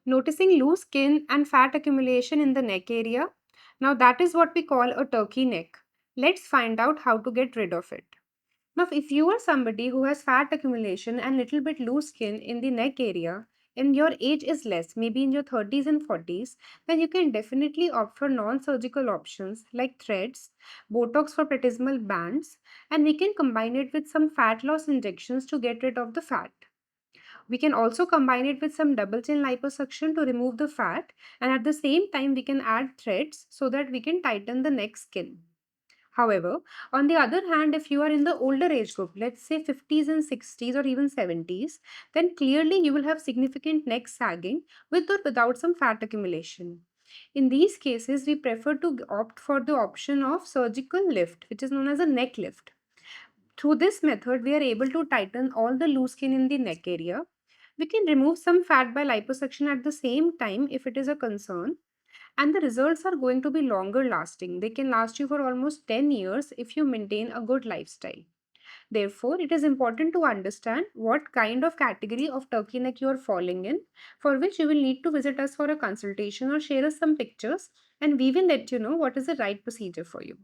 Noticing loose skin and fat accumulation in the neck area. Now, that is what we call a turkey neck. Let's find out how to get rid of it. Now, if you are somebody who has fat accumulation and little bit loose skin in the neck area, and your age is less, maybe in your 30s and 40s, then you can definitely opt for non-surgical options like threads, Botox for platysmal bands, and we can combine it with some fat loss injections to get rid of the fat. We can also combine it with some double chin liposuction to remove the fat, and at the same time we can add threads so that we can tighten the neck skin. However, on the other hand, if you are in the older age group, let's say 50s and 60s or even 70s, then clearly you will have significant neck sagging with or without some fat accumulation. In these cases, we prefer to opt for the option of surgical lift, which is known as a neck lift. Through this method, we are able to tighten all the loose skin in the neck area. We can remove some fat by liposuction at the same time if it is a concern, and the results are going to be longer lasting. They can last you for almost 10 years if you maintain a good lifestyle. Therefore, it is important to understand what kind of category of turkey neck you are falling in, for which you will need to visit us for a consultation or share us some pictures, and we will let you know what is the right procedure for you.